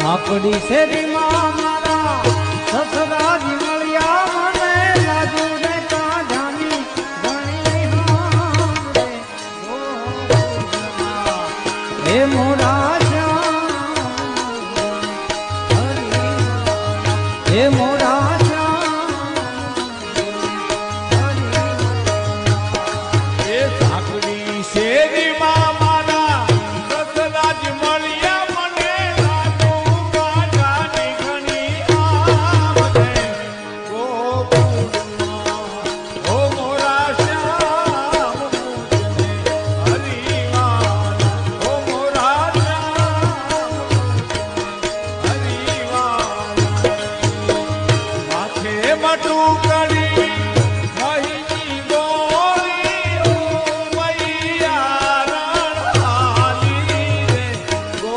આપડી શેરીમાં મારા સસરાજી મળ્યા મને લાજુ ને કાઢાની ઘણી હારે હે મોરા શ્યામ હે